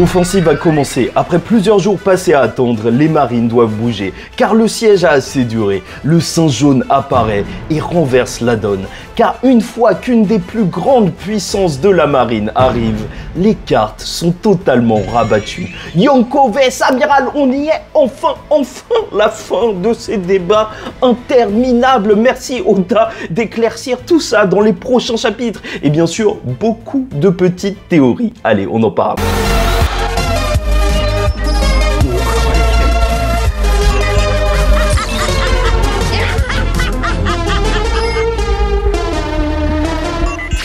L'offensive a commencé. Après plusieurs jours passés à attendre, les marines doivent bouger. Car le siège a assez duré. Le singe jaune apparaît et renverse la donne. Car une fois qu'une des plus grandes puissances de la marine arrive, les cartes sont totalement rabattues. Yonko vs Amiral, on y est enfin la fin de ces débats interminables. Merci Oda d'éclaircir tout ça dans les prochains chapitres. Et bien sûr, beaucoup de petites théories. Allez, on en parle.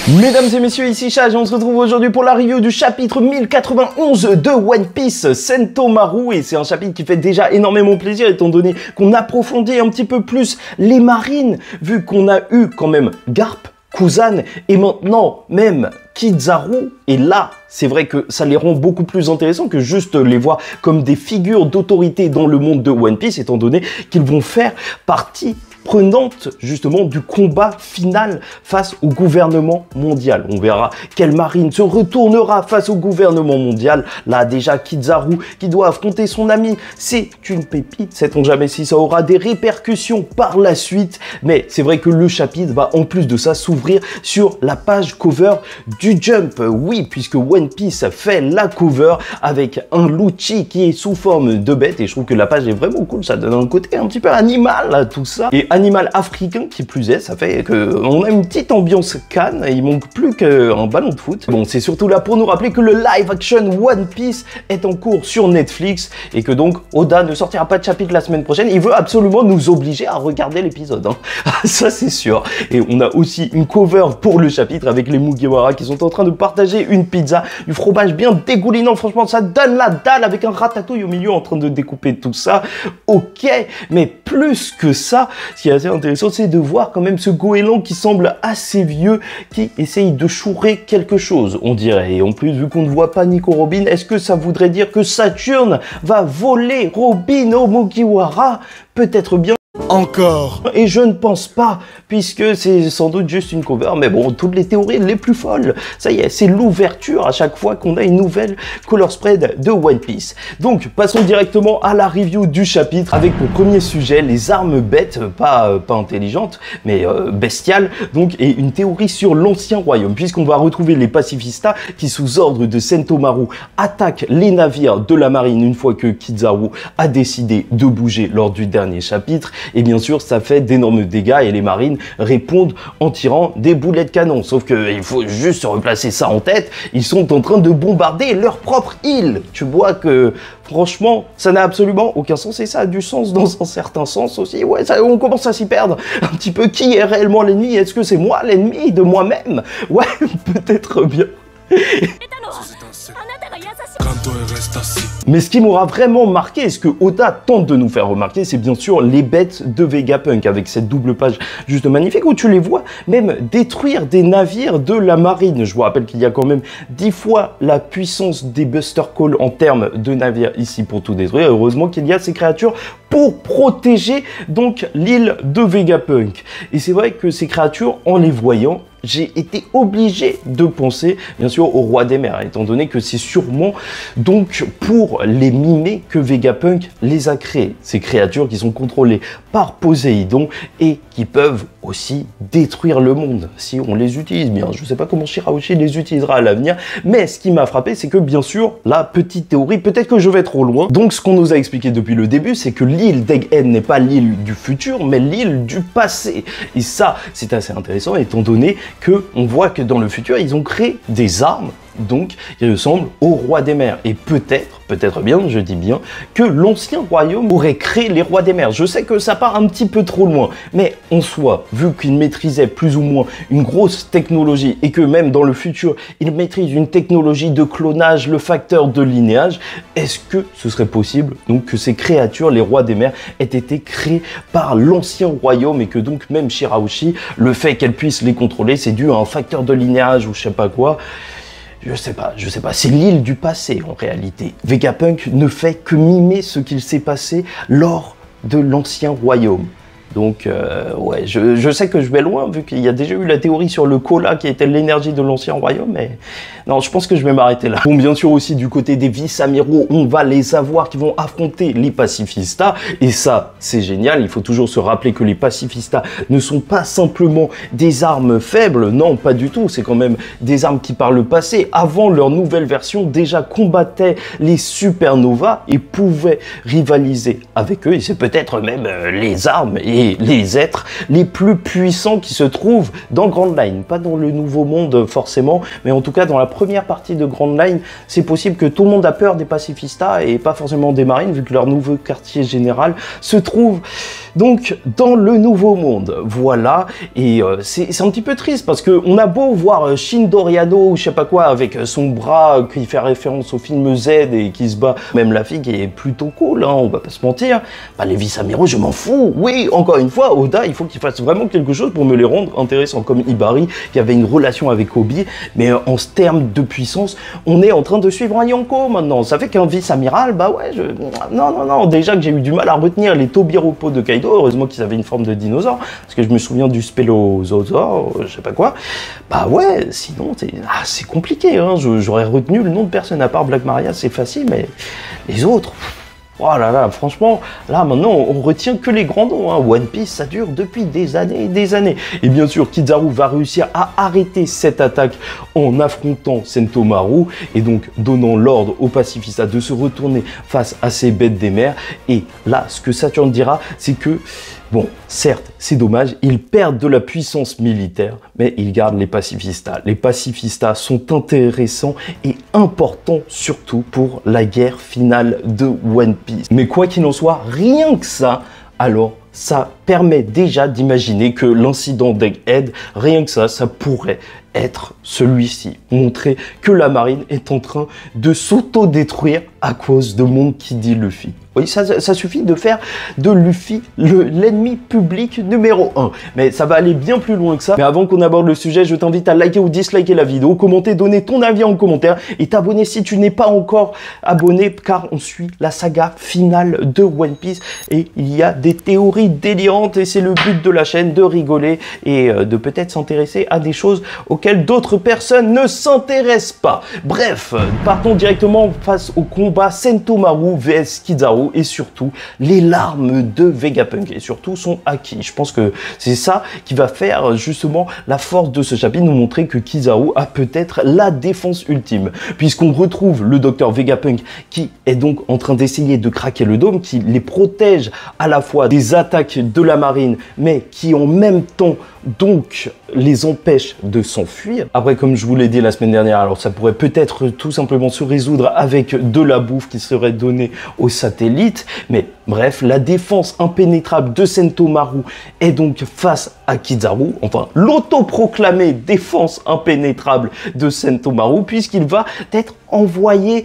Mesdames et messieurs, ici Chage et on se retrouve aujourd'hui pour la review du chapitre 1091 de One Piece Sentomaru, et c'est un chapitre qui fait déjà énormément plaisir étant donné qu'on approfondit un petit peu plus les marines, vu qu'on a eu quand même Garp, Kuzan et maintenant même Kizaru. Et là, c'est vrai que ça les rend beaucoup plus intéressants que juste les voir comme des figures d'autorité dans le monde de One Piece, étant donné qu'ils vont faire partie prenante justement du combat final face au gouvernement mondial. On verra quelle marine se retournera face au gouvernement mondial. Là déjà Kizaru qui doit affronter son ami, c'est une pépite. Sait-on jamais si ça aura des répercussions par la suite, mais c'est vrai que le chapitre va en plus de ça s'ouvrir sur la page cover du Jump. Oui, puisque One Piece fait la cover avec un Lucci qui est sous forme de bête, et je trouve que la page est vraiment cool, ça donne un côté un petit peu animal à tout ça, et animal africain qui plus est, ça fait qu'on a une petite ambiance Cannes, et il manque plus qu'un ballon de foot. Bon, c'est surtout là pour nous rappeler que le live action One Piece est en cours sur Netflix, et que donc Oda ne sortira pas de chapitre la semaine prochaine. Il veut absolument nous obliger à regarder l'épisode, hein. Ça c'est sûr. Et on a aussi une cover pour le chapitre avec les Mugiwara qui sont en train de partager une pizza, du fromage bien dégoulinant, franchement ça donne la dalle, avec un ratatouille au milieu en train de découper tout ça. Ok, mais plus que ça, ce qui est assez intéressant, c'est de voir quand même ce goéland qui semble assez vieux, qui essaye de chourer quelque chose, on dirait. Et en plus, vu qu'on ne voit pas Nico Robin, est-ce que ça voudrait dire que Saturne va voler Robin au Mugiwara? Peut-être bien. Encore. Et je ne pense pas, puisque c'est sans doute juste une cover, mais bon, toutes les théories les plus folles, ça y est, c'est l'ouverture à chaque fois qu'on a une nouvelle color spread de One Piece. Donc, passons directement à la review du chapitre, avec pour premier sujet les armes bêtes, pas intelligentes, mais bestiales, donc, et une théorie sur l'ancien royaume, puisqu'on va retrouver les pacifistas qui, sous ordre de Sentomaru, attaquent les navires de la marine une fois que Kizaru a décidé de bouger lors du dernier chapitre. Et bien sûr, ça fait d'énormes dégâts et les marines répondent en tirant des boulets de canon. Sauf qu'il faut juste se replacer ça en tête, ils sont en train de bombarder leur propre île. Tu vois que, franchement, ça n'a absolument aucun sens, et ça a du sens dans un certain sens aussi. Ouais, ça, on commence à s'y perdre un petit peu. Qui est réellement l'ennemi? Est-ce que c'est moi l'ennemi de moi-même? Ouais, peut-être bien. Mais ce qui m'aura vraiment marqué, et ce que Oda tente de nous faire remarquer, c'est bien sûr les bêtes de Vegapunk, avec cette double page juste magnifique où tu les vois même détruire des navires de la marine. Je vous rappelle qu'il y a quand même 10 fois la puissance des Buster Call en termes de navires ici pour tout détruire. Heureusement qu'il y a ces créatures pour protéger donc l'île de Vegapunk. Et c'est vrai que ces créatures, en les voyant, j'ai été obligé de penser, bien sûr, au roi des mers, étant donné que c'est sûrement donc pour les mimer que Vegapunk les a créés. Ces créatures qui sont contrôlées par Poséidon et qui peuvent aussi détruire le monde, si on les utilise bien. Je ne sais pas comment Shirahoshi les utilisera à l'avenir, mais ce qui m'a frappé, c'est que, bien sûr, la petite théorie, peut-être que je vais trop loin. Donc, ce qu'on nous a expliqué depuis le début, c'est que l'île d'Egghead n'est pas l'île du futur, mais l'île du passé. Et ça, c'est assez intéressant, étant donné qu'on voit que dans le futur, ils ont créé des armes, donc, qui ressemblent au roi des mers. Et peut-être bien, je dis bien, que l'ancien royaume aurait créé les rois des mers. Je sais que ça part un petit peu trop loin, mais en soi, vu qu'ils maîtrisaient plus ou moins une grosse technologie, et que même dans le futur, ils maîtrisent une technologie de clonage, le facteur de linéage, est-ce que ce serait possible donc que ces créatures, les rois des mers, aient été créées par l'ancien royaume, et que donc même Shirahoshi, le fait qu'elle puisse les contrôler, c'est dû à un facteur de linéage ou je sais pas quoi? Je sais pas, c'est l'île du passé en réalité. Vegapunk ne fait que mimer ce qu'il s'est passé lors de l'ancien royaume. Donc, ouais, je sais que je vais loin, vu qu'il y a déjà eu la théorie sur le cola qui était l'énergie de l'ancien royaume, mais non, je pense que je vais m'arrêter là. Bon, bien sûr aussi, du côté des vice-amiraux, on va les avoir qui vont affronter les pacifistas, et ça, c'est génial. Il faut toujours se rappeler que les pacifistas ne sont pas simplement des armes faibles, non, pas du tout. C'est quand même des armes qui, par le passé, avant leur nouvelle version, déjà combattaient les supernovas et pouvaient rivaliser avec eux. Et c'est peut-être même les armes et les êtres les plus puissants qui se trouvent dans Grand Line. Pas dans le Nouveau Monde forcément, mais en tout cas dans la première partie de Grand Line, c'est possible que tout le monde a peur des pacifistas et pas forcément des marines, vu que leur nouveau quartier général se trouve donc dans le Nouveau Monde. Voilà, et c'est un petit peu triste parce que on a beau voir Shin Doriano ou je sais pas quoi avec son bras qui fait référence au film Z et qui se bat, même la fille qui est plutôt cool, hein, on va pas se mentir, bah, les vice-amiraux je m'en fous. Oui, encore une fois, Oda il faut qu'il fasse vraiment quelque chose pour me les rendre intéressants, comme Ibari qui avait une relation avec Obi, mais en termes de puissance, on est en train de suivre un Yonko maintenant. Ça fait qu'un vice-amiral, bah ouais, non, déjà que j'ai eu du mal à retenir les Tobiropos de Kaido, heureusement qu'ils avaient une forme de dinosaure, parce que je me souviens du Spélosaure, je sais pas quoi, bah ouais, sinon c'est compliqué, hein. J'aurais retenu le nom de personne, à part Black Maria, c'est facile, mais les autres... Oh là là, franchement, là maintenant on retient que les grands noms, hein. One Piece ça dure depuis des années et des années. Et bien sûr, Kizaru va réussir à arrêter cette attaque en affrontant Sentomaru et donc donnant l'ordre aux pacifistas de se retourner face à ces bêtes des mers. Et là, ce que Saturne dira, c'est que bon, certes, c'est dommage, ils perdent de la puissance militaire, mais ils gardent les pacifistas. Les pacifistas sont intéressants et importants surtout pour la guerre finale de One Piece. Mais quoi qu'il en soit, rien que ça, alors ça permet déjà d'imaginer que l'incident d'Egghead, rien que ça pourrait être celui-ci. Montrer que la marine est en train de s'auto-détruire à cause de Monkey D. Luffy. Oui, ça suffit de faire de Luffy l'ennemi public numéro 1. Mais ça va aller bien plus loin que ça. Mais avant qu'on aborde le sujet, je t'invite à liker ou disliker la vidéo, commenter, donner ton avis en commentaire et t'abonner si tu n'es pas encore abonné, car on suit la saga finale de One Piece et il y a des théories délirantes et c'est le but de la chaîne, de rigoler et de peut-être s'intéresser à des choses auxquelles d'autres personnes ne s'intéressent pas. Bref, partons directement face au combat Sentomaru vs Kizaru et surtout les larmes de Vegapunk et surtout son haki. Je pense que c'est ça qui va faire justement la force de ce chapitre, nous montrer que Kizaru a peut-être la défense ultime, puisqu'on retrouve le docteur Vegapunk qui est donc en train d'essayer de craquer le dôme, qui les protège à la fois des attaques de la marine, mais qui en même temps donc les empêche de s'enfuir. Après, comme je vous l'ai dit la semaine dernière, alors ça pourrait peut-être tout simplement se résoudre avec de la bouffe qui serait donnée aux satellites, mais bref, la défense impénétrable de Sentomaru est donc face à Kizaru, enfin l'autoproclamée défense impénétrable de Sentomaru, puisqu'il va être envoyé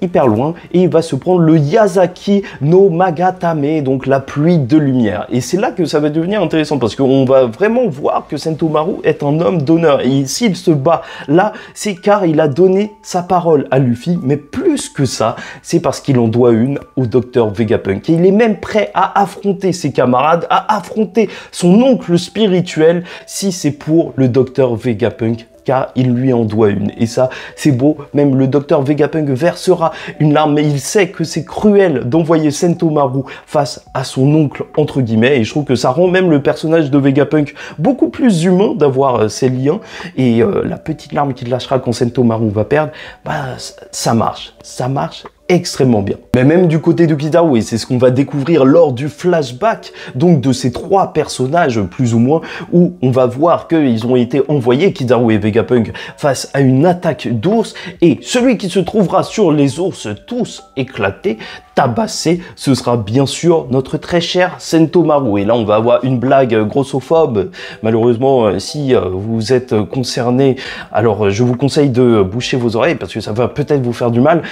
hyper loin et il va se prendre le Yasaki no Magatame, donc la pluie de lumière. Et c'est là que ça va devenir intéressant parce qu'on va vraiment voir que Sentomaru est un homme d'honneur et s'il se bat là, c'est car il a donné sa parole à Luffy, mais plus que ça, c'est parce qu'il en doit une au docteur Vegapunk et il est même prêt à affronter ses camarades, à affronter son oncle spirituel si c'est pour le docteur Vegapunk, car il lui en doit une. Et ça, c'est beau. Même le docteur Vegapunk versera une larme, mais il sait que c'est cruel d'envoyer Sentomaru face à son oncle, entre guillemets. Et je trouve que ça rend même le personnage de Vegapunk beaucoup plus humain d'avoir ces liens. Et la petite larme qu'il lâchera quand Sentomaru va perdre, bah, ça marche. Ça marche extrêmement bien. Mais même du côté de Kizaru, et c'est ce qu'on va découvrir lors du flashback, donc de ces trois personnages plus ou moins, où on va voir qu'ils ont été envoyés, Kizaru et Vegapunk, face à une attaque d'ours, et celui qui se trouvera sur les ours tous éclatés, tabassé, ce sera bien sûr notre très cher Sentomaru. Et là, on va avoir une blague grossophobe. Malheureusement, si vous êtes concerné, alors je vous conseille de boucher vos oreilles parce que ça va peut-être vous faire du mal.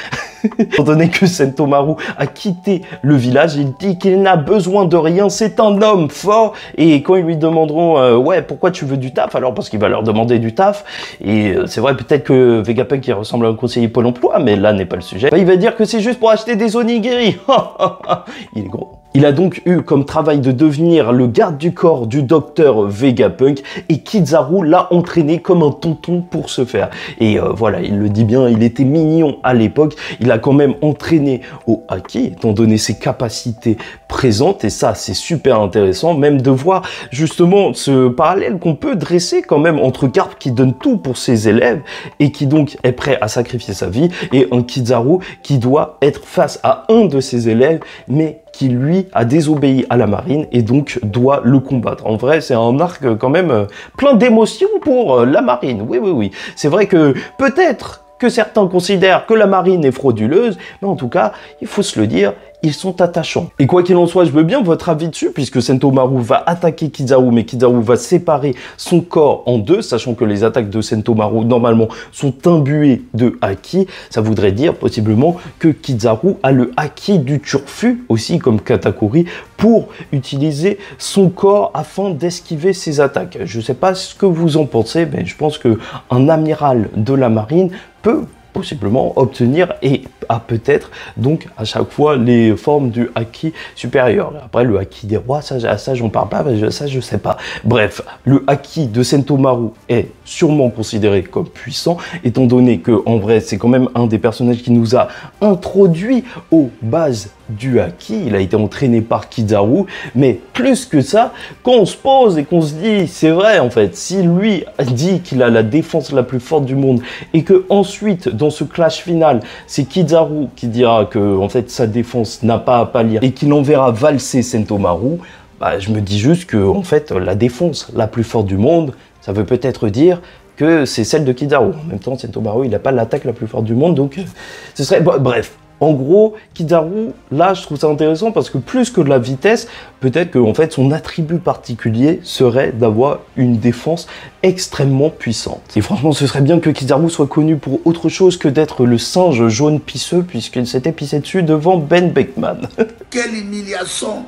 Étant donné que Sentomaru a quitté le village, il dit qu'il n'a besoin de rien, c'est un homme fort. Et quand ils lui demanderont ouais, pourquoi tu veux du taf, alors parce qu'il va leur demander du taf. Et c'est vrai, peut-être que Vegapunk il ressemble à un conseiller Pôle emploi, mais là n'est pas le sujet. Bah, il va dire que c'est juste pour acheter des onigiri. Il est gros. Il a donc eu comme travail de devenir le garde du corps du docteur Vegapunk et Kizaru l'a entraîné comme un tonton pour ce faire. Et voilà, il le dit bien, il était mignon à l'époque, il a quand même entraîné au haki, étant donné ses capacités présentes, et ça c'est super intéressant, même de voir justement ce parallèle qu'on peut dresser quand même entre Garp qui donne tout pour ses élèves et qui donc est prêt à sacrifier sa vie, et un Kizaru qui doit être face à un de ses élèves, mais qui lui a désobéi à la marine et donc doit le combattre. En vrai, c'est un arc quand même plein d'émotions pour la marine. Oui, oui, oui. C'est vrai que peut-être que certains considèrent que la marine est frauduleuse, mais en tout cas, il faut se le dire, ils sont attachants. Et quoi qu'il en soit, je veux bien votre avis dessus, puisque Sentomaru va attaquer Kizaru, mais Kizaru va séparer son corps en deux, sachant que les attaques de Sentomaru, normalement, sont imbuées de haki. Ça voudrait dire, possiblement, que Kizaru a le haki du turfu, aussi comme Katakuri, pour utiliser son corps afin d'esquiver ses attaques. Je ne sais pas ce que vous en pensez, mais je pense qu'un amiral de la marine peut possiblement obtenir et a peut-être donc à chaque fois les formes du haki supérieur. Après le haki des rois, ça j'en parle pas, ça je sais pas. Bref, le haki de Sentomaru est sûrement considéré comme puissant, étant donné que en vrai c'est quand même un des personnages qui nous a introduit aux bases du haki. Il a été entraîné par Kizaru, mais plus que ça, quand on se pose et qu'on se dit c'est vrai en fait, si lui dit qu'il a la défense la plus forte du monde et que ensuite dans ce clash final c'est Kizaru qui dira que en fait sa défense n'a pas à pâlir et qu'il enverra valser Sentomaru, bah, je me dis juste que en fait la défense la plus forte du monde, ça veut peut-être dire que c'est celle de Kizaru. En même temps, Sentomaru il n'a pas l'attaque la plus forte du monde, donc ce serait bref. En gros, Kizaru, là, je trouve ça intéressant parce que plus que de la vitesse, peut-être que en fait, son attribut particulier serait d'avoir une défense extrêmement puissante. Et franchement, ce serait bien que Kizaru soit connu pour autre chose que d'être le singe jaune pisseux, puisqu'il s'était pissé dessus devant Ben Beckman. Quelle humiliation!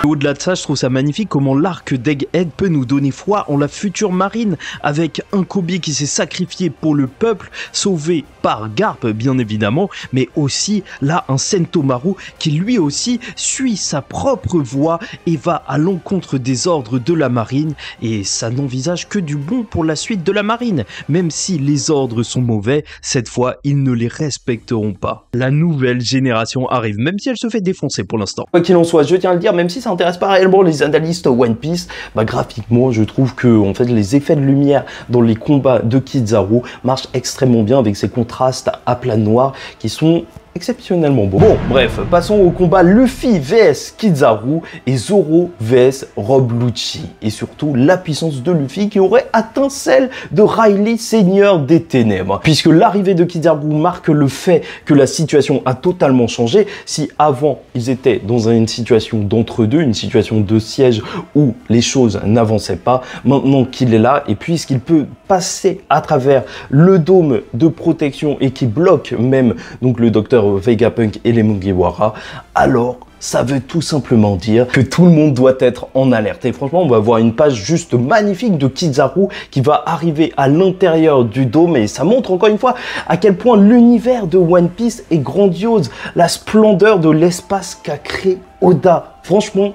Au-delà de ça, je trouve ça magnifique comment l'arc d'Egghead peut nous donner foi en la future marine, avec un Kobe qui s'est sacrifié pour le peuple, sauvé par Garp bien évidemment, mais aussi là un Sentomaru qui lui aussi suit sa propre voie et va à l'encontre des ordres de la marine, et ça n'envisage que du bon pour la suite de la marine. Même si les ordres sont mauvais, cette fois ils ne les respecteront pas. La nouvelle génération arrive, même si elle se fait défoncer pour l'instant. Quoi qu'il en soit, je tiens à le dire, même si ça intéresse pas réellement les analystes One Piece, bah graphiquement je trouve que en fait les effets de lumière dans les combats de Kizaru marchent extrêmement bien avec ces contrastes à plat noir qui sont exceptionnellement beau. Bon, bref, passons au combat Luffy vs Kizaru et Zoro vs Rob Lucci. Et surtout, la puissance de Luffy qui aurait atteint celle de Riley, Seigneur des Ténèbres. Puisque l'arrivée de Kizaru marque le fait que la situation a totalement changé. Si avant, ils étaient dans une situation d'entre-deux, une situation de siège où les choses n'avançaient pas, maintenant qu'il est là, et puisqu'il peut passer à travers le dôme de protection et qui bloque même donc le docteur Vegapunk et les Mugiwara, alors ça veut tout simplement dire que tout le monde doit être en alerte. Et franchement, on va voir une page juste magnifique de Kizaru qui va arriver à l'intérieur du dôme, et ça montre encore une fois à quel point l'univers de One Piece est grandiose, la splendeur de l'espace qu'a créé Oda. Franchement,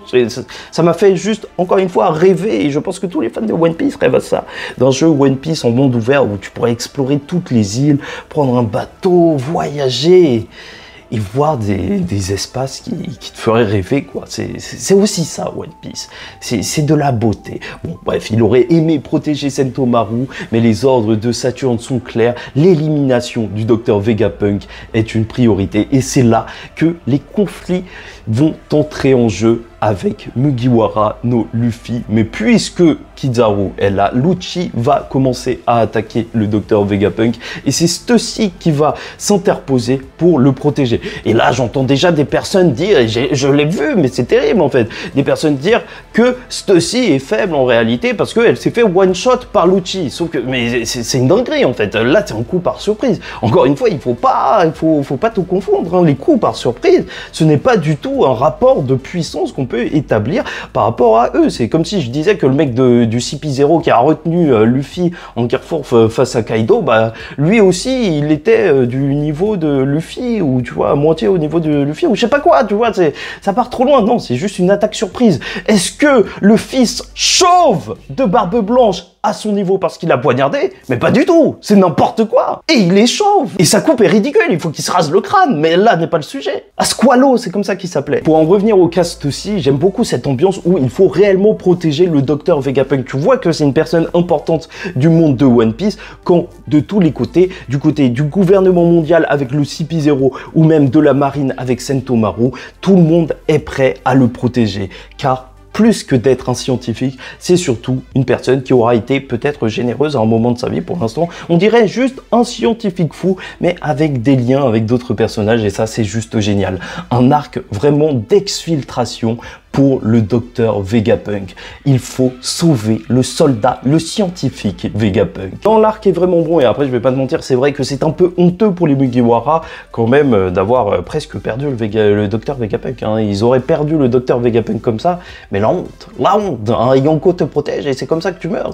ça m'a fait juste, encore une fois, rêver, et je pense que tous les fans de One Piece rêvent à ça. D'un jeu One Piece en monde ouvert où tu pourrais explorer toutes les îles, prendre un bateau, voyager et voir des espaces qui te feraient rêver, quoi. C'est aussi ça, One Piece. C'est de la beauté. Bon, bref, il aurait aimé protéger Sentomaru, mais les ordres de Saturne sont clairs. L'élimination du docteur Vegapunk est une priorité, et c'est là que les conflits vont entrer en jeu avec Mugiwara no Luffy. Mais puisque Kizaru est là, Lucci va commencer à attaquer le docteur Vegapunk, et c'est Stussy qui va s'interposer pour le protéger. Et là, j'entends déjà des personnes dire, et je l'ai vu, mais c'est terrible en fait, des personnes dire que Stussy est faible en réalité parce qu'elle s'est fait one-shot par Lucci. Sauf que, mais c'est une dinguerie en fait. Là, c'est un coup par surprise. Encore une fois, il faut pas tout confondre, hein. Les coups par surprise, ce n'est pas du tout un rapport de puissance qu'on peut établir par rapport à eux. C'est comme si je disais que le mec du CP0 qui a retenu Luffy en Gear 4 face à Kaido, bah lui aussi il était du niveau de Luffy, ou tu vois, à moitié au niveau de Luffy, ou je sais pas quoi, tu vois, ça part trop loin. Non, c'est juste une attaque surprise. Est-ce que le fils chauve de Barbe Blanche à son niveau parce qu'il a poignardé? Mais pas du tout, c'est n'importe quoi. Et il est chauve, et sa coupe est ridicule, il faut qu'il se rase le crâne, mais là n'est pas le sujet. Squalo, c'est comme ça qu'il s'appelait. Pour en revenir au cast aussi, j'aime beaucoup cette ambiance où il faut réellement protéger le docteur Vegapunk. Tu vois que c'est une personne importante du monde de One Piece, quand de tous les côtés, du côté du gouvernement mondial avec le CP0, ou même de la marine avec Sentomaru, tout le monde est prêt à le protéger, car plus que d'être un scientifique, c'est surtout une personne qui aura été peut-être généreuse à un moment de sa vie. Pour l'instant, on dirait juste un scientifique fou, mais avec des liens avec d'autres personnages, et ça, c'est juste génial. Un arc vraiment d'exfiltration pour le docteur Vegapunk. Il faut sauver le soldat, le scientifique Vegapunk. Dans l'arc est vraiment bon, et après je vais pas te mentir, c'est vrai que c'est un peu honteux pour les Mugiwara quand même d'avoir presque perdu le docteur Vegapunk. Hein. Ils auraient perdu le docteur Vegapunk comme ça, mais la honte, hein. Yonko te protège et c'est comme ça que tu meurs.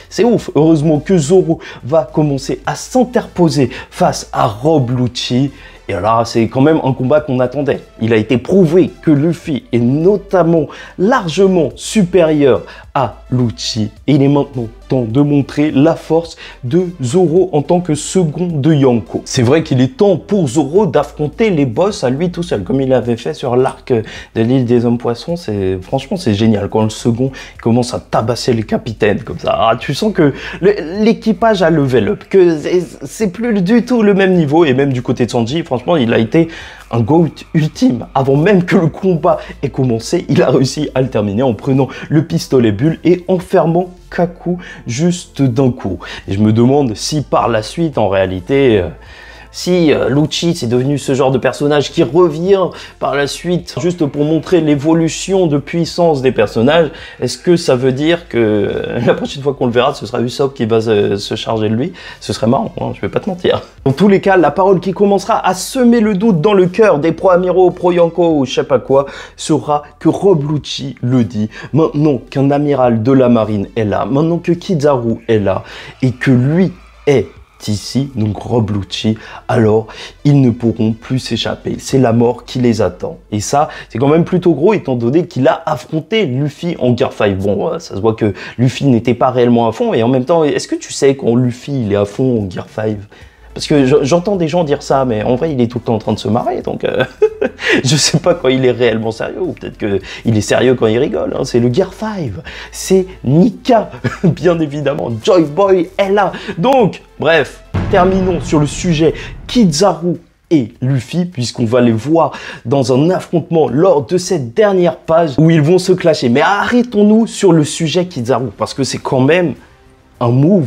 C'est ouf. Heureusement que Zoro va commencer à s'interposer face à Rob Lucci. Et là, c'est quand même un combat qu'on attendait. Il a été prouvé que Luffy est notamment largement supérieur à Lucci. Et il est maintenant temps de montrer la force de Zoro en tant que second de Yonko. C'est vrai qu'il est temps pour Zoro d'affronter les boss à lui tout seul, comme il avait fait sur l'arc de l'île des hommes poissons. Franchement, c'est génial quand le second commence à tabasser le capitaine comme ça. Ah, tu sens que l'équipage a level up, que c'est plus du tout le même niveau. Et même du côté de Sanji, franchement, il a été un GOAT ultime. Avant même que le combat ait commencé, il a réussi à le terminer en prenant le pistolet bulle et en fermant Kaku juste d'un coup. Et je me demande si par la suite, en réalité, si Lucci c'est devenu ce genre de personnage qui revient par la suite juste pour montrer l'évolution de puissance des personnages, est-ce que ça veut dire que la prochaine fois qu'on le verra, ce sera Usopp qui va se charger de lui? Ce serait marrant, hein, je vais pas te mentir. Dans tous les cas, la parole qui commencera à semer le doute dans le cœur des pro-amiraux, pro-Yonko ou je sais pas quoi, sera que Rob Lucci le dit. Maintenant qu'un amiral de la marine est là, maintenant que Kizaru est là, et que lui est ici, donc Rob Lucci, alors ils ne pourront plus s'échapper. C'est la mort qui les attend. Et ça, c'est quand même plutôt gros étant donné qu'il a affronté Luffy en Gear 5. Bon, ça se voit que Luffy n'était pas réellement à fond, et en même temps, est-ce que tu sais quand Luffy il est à fond en Gear 5? Parce que j'entends des gens dire ça, mais en vrai, il est tout le temps en train de se marrer, donc je sais pas quand il est réellement sérieux, ou peut-être qu'il est sérieux quand il rigole, hein. C'est le Gear 5, c'est Nika, bien évidemment, Joy Boy est là. Donc, bref, terminons sur le sujet Kizaru et Luffy, puisqu'on va les voir dans un affrontement lors de cette dernière page où ils vont se clasher. Mais arrêtons-nous sur le sujet Kizaru, parce que c'est quand même un move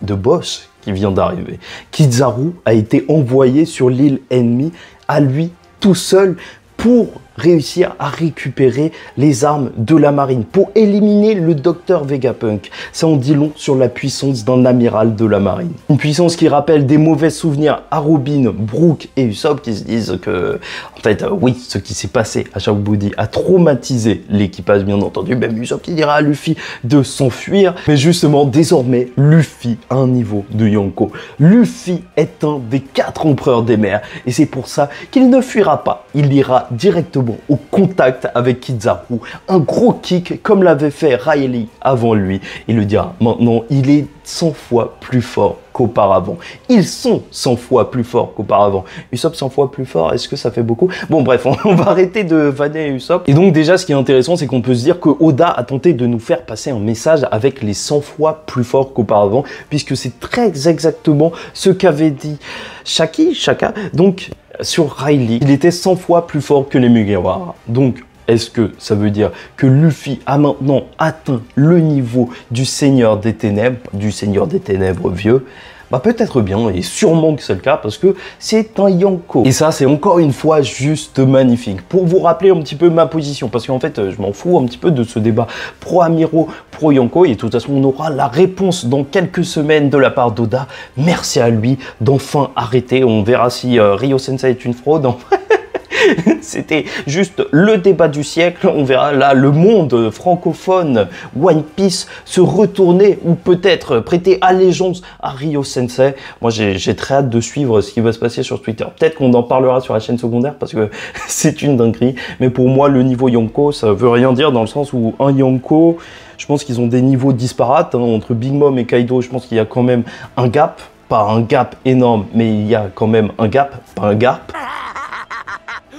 de boss qui vient d'arriver. Kizaru a été envoyé sur l'île ennemie à lui tout seul pour réussir à récupérer les armes de la marine, pour éliminer le docteur Vegapunk. Ça en dit long sur la puissance d'un amiral de la marine. Une puissance qui rappelle des mauvais souvenirs à Robin, Brook et Usopp, qui se disent que, en fait, oui, ce qui s'est passé à Shark Body a traumatisé l'équipage, bien entendu. Même Usopp qui dira à Luffy de s'enfuir. Mais justement, désormais, Luffy a un niveau de Yonko. Luffy est un des 4 empereurs des mers, et c'est pour ça qu'il ne fuira pas. Il ira directement au contact avec Kizaru, un gros kick comme l'avait fait Riley avant lui. Il le dira maintenant, il est 100 fois plus fort qu'auparavant. Ils sont 100 fois plus forts qu'auparavant. Usopp 100 fois plus fort, est-ce que ça fait beaucoup? Bon bref, on va arrêter de vanner Usopp. Et donc déjà, ce qui est intéressant, c'est qu'on peut se dire que Oda a tenté de nous faire passer un message avec les 100 fois plus forts qu'auparavant, puisque c'est très exactement ce qu'avait dit Shaka, donc sur Riley. Il était 100 fois plus fort que les Mugiwara. Donc, est-ce que ça veut dire que Luffy a maintenant atteint le niveau du Seigneur des Ténèbres vieux? Bah peut-être bien, et sûrement que c'est le cas, parce que c'est un Yonko. Et ça, c'est encore une fois juste magnifique. Pour vous rappeler un petit peu ma position, parce qu'en fait, je m'en fous un petit peu de ce débat pro-Amiro, pro-Yonko, et de toute façon, on aura la réponse dans quelques semaines de la part d'Oda. Merci à lui d'enfin arrêter. On verra si Ryo Sensei est une fraude. C'était juste le débat du siècle. On verra là le monde francophone One Piece se retourner ou peut-être prêter allégeance à Ryo Sensei. Moi, j'ai très hâte de suivre ce qui va se passer sur Twitter. Peut-être qu'on en parlera sur la chaîne secondaire parce que c'est une dinguerie. Mais pour moi, le niveau Yonko, ça veut rien dire dans le sens où un Yonko, je pense qu'ils ont des niveaux disparates. Hein, entre Big Mom et Kaido, je pense qu'il y a quand même un gap. Pas un gap énorme, mais il y a quand même un gap, pas un gap.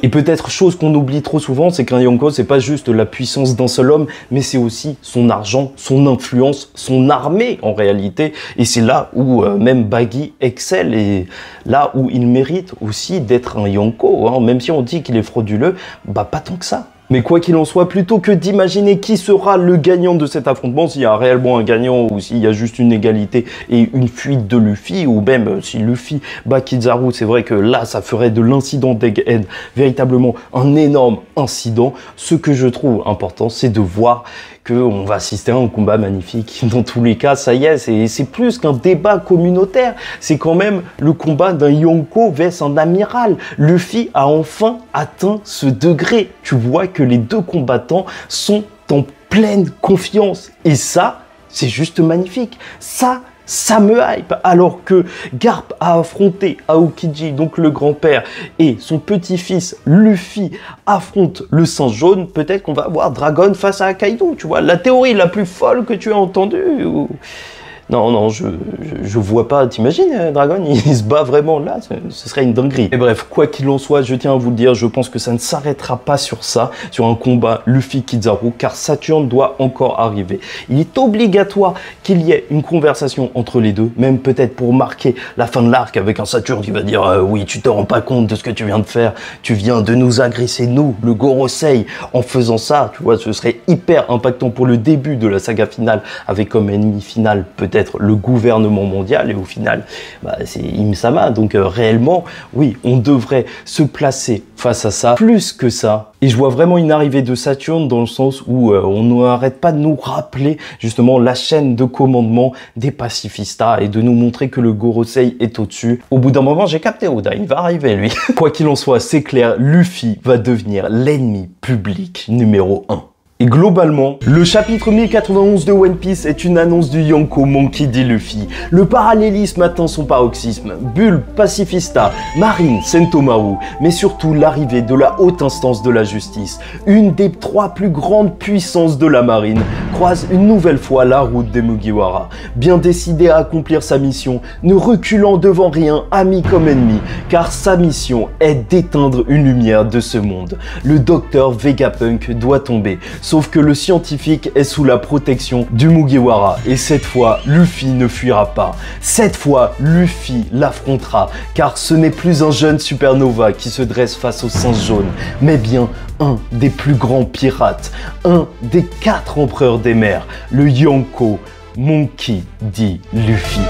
Et peut-être chose qu'on oublie trop souvent, c'est qu'un Yonko, c'est pas juste la puissance d'un seul homme, mais c'est aussi son argent, son influence, son armée en réalité. Et c'est là où même Baggy excelle et là où il mérite aussi d'être un Yonko. Hein. Même si on dit qu'il est frauduleux, bah pas tant que ça. Mais quoi qu'il en soit, plutôt que d'imaginer qui sera le gagnant de cet affrontement, s'il y a réellement un gagnant ou s'il y a juste une égalité et une fuite de Luffy, ou même si Luffy bat Kizaru, c'est vrai que là, ça ferait de l'incident d'Egghead véritablement un énorme incident. Ce que je trouve important, c'est de voir qu'on va assister à un combat magnifique. Dans tous les cas, ça y est, c'est plus qu'un débat communautaire. C'est quand même le combat d'un Yonko versus un amiral. Luffy a enfin atteint ce degré. Tu vois que les deux combattants sont en pleine confiance. Et ça, c'est juste magnifique. Ça me hype, alors que Garp a affronté Aokiji, donc le grand-père, et son petit-fils Luffy affronte le singe jaune. Peut-être qu'on va avoir Dragon face à Kaido, tu vois, la théorie la plus folle que tu as entendue. Ou... Non, je vois pas, t'imagines, Dragon, il se bat vraiment là, ce serait une dinguerie. Et bref, quoi qu'il en soit, je tiens à vous le dire, je pense que ça ne s'arrêtera pas sur ça, sur un combat Luffy-Kizaru, car Saturne doit encore arriver. Il est obligatoire qu'il y ait une conversation entre les deux, même peut-être pour marquer la fin de l'arc avec un Saturne qui va dire oui, tu te rends pas compte de ce que tu viens de faire, tu viens de nous agresser, nous, le Gorosei, en faisant ça, tu vois, ce serait hyper impactant pour le début de la saga finale, avec comme ennemi final peut-être le gouvernement mondial, et au final bah, c'est Im-sama, donc réellement oui, on devrait se placer face à ça. Plus que ça, et je vois vraiment une arrivée de Saturne dans le sens où on n'arrête pas de nous rappeler justement la chaîne de commandement des pacifistas et de nous montrer que le Gorosei est au-dessus. Au bout d'un moment, j'ai capté Oda, il va arriver lui. Quoi qu'il en soit, c'est clair, Luffy va devenir l'ennemi public numéro 1. Et globalement, le chapitre 1091 de One Piece est une annonce du Yonko Monkey D. Luffy. Le parallélisme atteint son paroxysme. Bull, Pacifista, Marine, Sentomaru, mais surtout l'arrivée de la haute instance de la justice. Une des 3 plus grandes puissances de la marine croise une nouvelle fois la route des Mugiwara. Bien décidé à accomplir sa mission, ne reculant devant rien, ami comme ennemi, car sa mission est d'éteindre une lumière de ce monde. Le docteur Vegapunk doit tomber. Sauf que le scientifique est sous la protection du Mugiwara. Et cette fois, Luffy ne fuira pas. Cette fois, Luffy l'affrontera. Car ce n'est plus un jeune supernova qui se dresse face au singe jaune, mais bien un des plus grands pirates. Un des 4 empereurs des mers. Le Yonko Monkey D. Luffy.